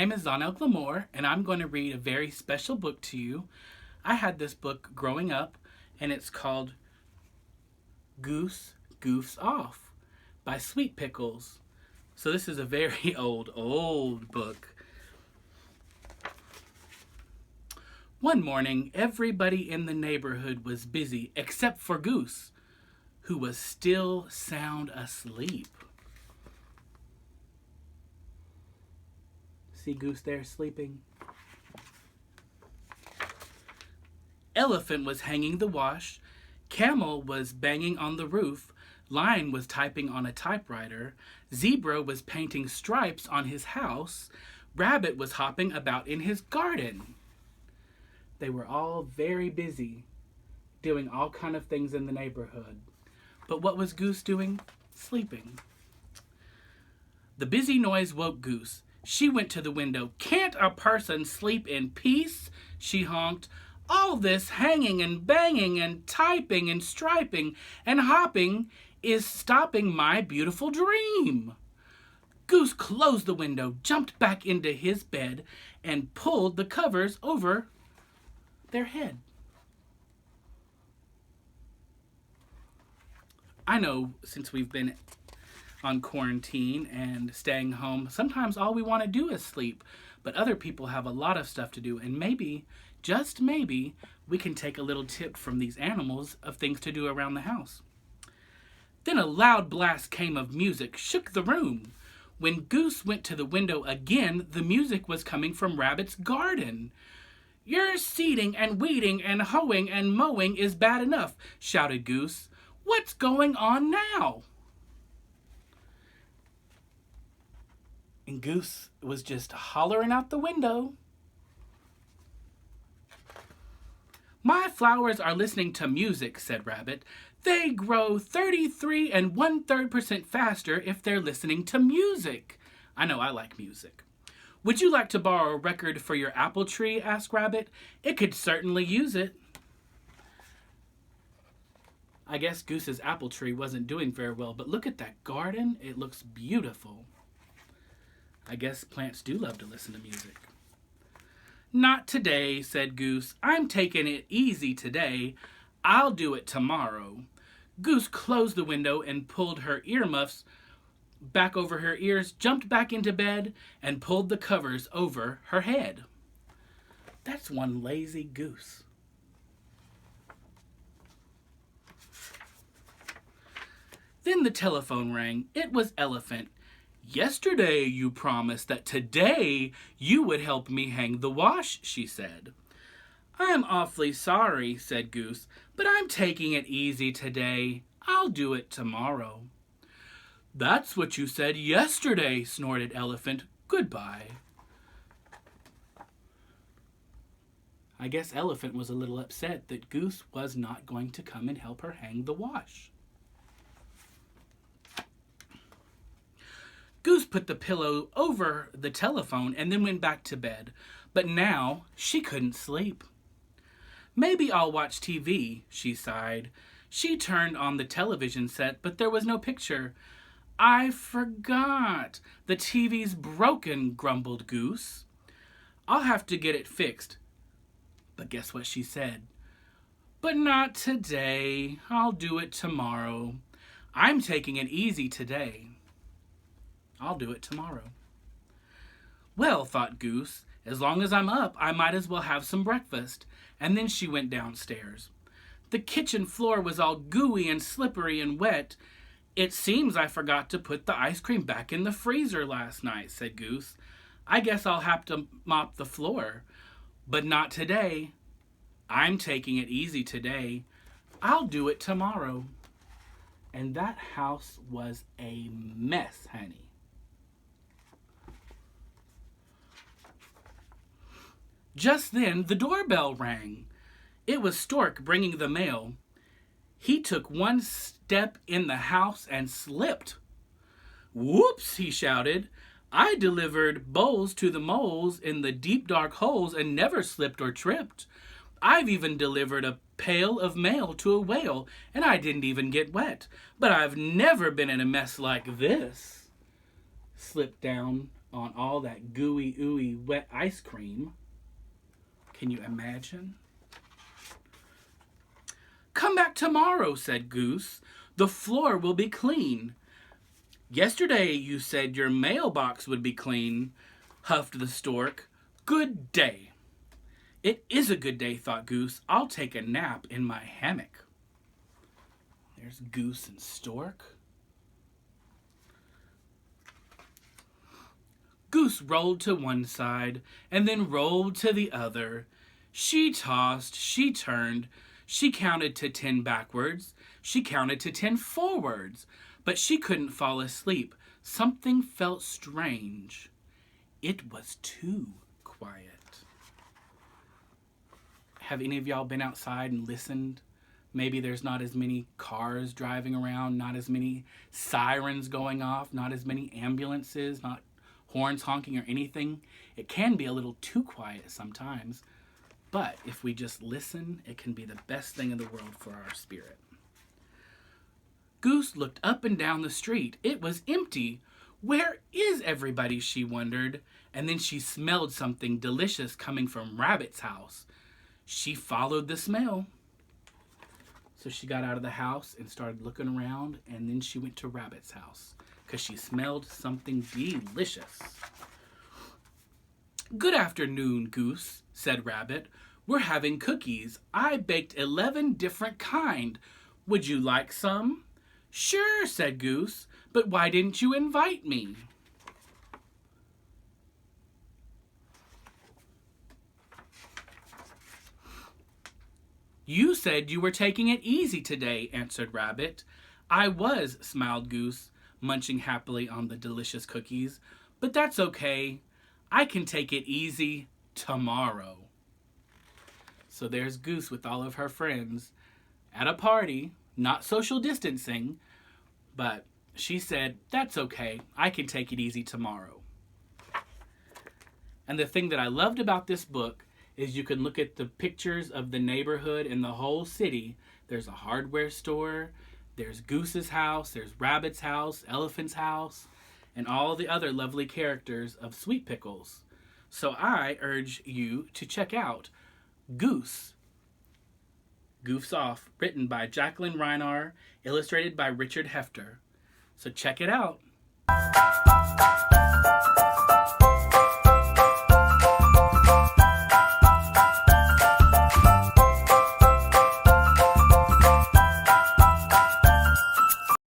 name is Zonnell Glamoure, and I'm going to read a very special book to you. I had this book growing up, and it's called Goose, Goofs Off by Sweet Pickles. So this is a very old book. One morning, everybody in the neighborhood was busy except for Goose, who was still sound asleep. See Goose there sleeping? Elephant was hanging the wash. Camel was banging on the roof. Lion was typing on a typewriter. Zebra was painting stripes on his house. Rabbit was hopping about in his garden. They were all very busy doing all kind of things in the neighborhood. But what was Goose doing? Sleeping. The busy noise woke Goose. She went to the window. "Can't a person sleep in peace?" she honked. "All this hanging and banging and typing and striping and hopping is stopping my beautiful dream." Goose closed the window, jumped back into his bed, and pulled the covers over their head. I know, since we've been on quarantine and staying home, sometimes all we want to do is sleep, but other people have a lot of stuff to do, and maybe, just maybe, we can take a little tip from these animals of things to do around the house. Then a loud blast came of music, shook the room. When Goose went to the window again, the music was coming from Rabbit's garden. "Your seeding and weeding and hoeing and mowing is bad enough," shouted Goose. "What's going on now?" And Goose was just hollering out the window. "My flowers are listening to music," said Rabbit. "They grow 33 1/3% faster if they're listening to music." I know I like music. "Would you like to borrow a record for your apple tree?" asked Rabbit. "It could certainly use it." I guess Goose's apple tree wasn't doing very well, but look at that garden. It looks beautiful. I guess plants do love to listen to music. "Not today," said Goose. "I'm taking it easy today. I'll do it tomorrow." Goose closed the window and pulled her earmuffs back over her ears, jumped back into bed, and pulled the covers over her head. That's one lazy goose. Then the telephone rang. It was Elephant. "Yesterday you promised that today you would help me hang the wash," she said. "I'm awfully sorry," said Goose, "but I'm taking it easy today. I'll do it tomorrow." "That's what you said yesterday," snorted Elephant. "Goodbye." I guess Elephant was a little upset that Goose was not going to come and help her hang the wash. Goose put the pillow over the telephone and then went back to bed, but now she couldn't sleep. "Maybe I'll watch TV," she sighed. She turned on the television set, but there was no picture. "I forgot. The TV's broken," grumbled Goose. "I'll have to get it fixed." But guess what she said? "But not today. I'll do it tomorrow. I'm taking it easy today. I'll do it tomorrow." Well, thought Goose, as long as I'm up, I might as well have some breakfast. And then she went downstairs. The kitchen floor was all gooey and slippery and wet. "It seems I forgot to put the ice cream back in the freezer last night," said Goose. "I guess I'll have to mop the floor. But not today. I'm taking it easy today. I'll do it tomorrow." And that house was a mess, honey. Just then, the doorbell rang. It was Stork bringing the mail. He took one step in the house and slipped. "Whoops," he shouted. "I delivered bowls to the moles in the deep dark holes and never slipped or tripped. I've even delivered a pail of mail to a whale, and I didn't even get wet. But I've never been in a mess like this." Slipped down on all that gooey, ooey, wet ice cream. Can you imagine? Come back tomorrow, said Goose. The floor will be clean. Yesterday you said your mailbox would be clean, huffed the stork. Good day. It is a good day, thought Goose. I'll take a nap in my hammock. There's Goose and Stork. Goose rolled to one side and then rolled to the other. She tossed, she turned, she counted to 10 backwards, she counted to 10 forwards, but she couldn't fall asleep. Something felt strange. It was too quiet. Have any of y'all been outside and listened? Maybe there's not as many cars driving around, not as many sirens going off, not as many ambulances, not horns honking or anything. It can be a little too quiet sometimes, but if we just listen, it can be the best thing in the world for our spirit. Goose looked up and down the street. It was empty. Where is everybody, she wondered, and then she smelled something delicious coming from Rabbit's house. She followed the smell. So she got out of the house and started looking around, and then she went to Rabbit's house because she smelled something delicious. Good afternoon, Goose, said Rabbit. We're having cookies. I baked 11 different kind. Would you like some? Sure, said Goose, but why didn't you invite me? You said you were taking it easy today, answered Rabbit. I was, smiled Goose, munching happily on the delicious cookies, but that's okay. I can take it easy tomorrow. So there's Goose with all of her friends at a party, not social distancing, but she said, that's okay. I can take it easy tomorrow. And the thing that I loved about this book is you can look at the pictures of the neighborhood and the whole city. There's a hardware store, there's Goose's house, there's Rabbit's house, Elephant's house, and all the other lovely characters of Sweet Pickles. So I urge you to check out Goose, Goofs Off, written by Jacqueline Reinar, illustrated by Richard Hefter. So check it out.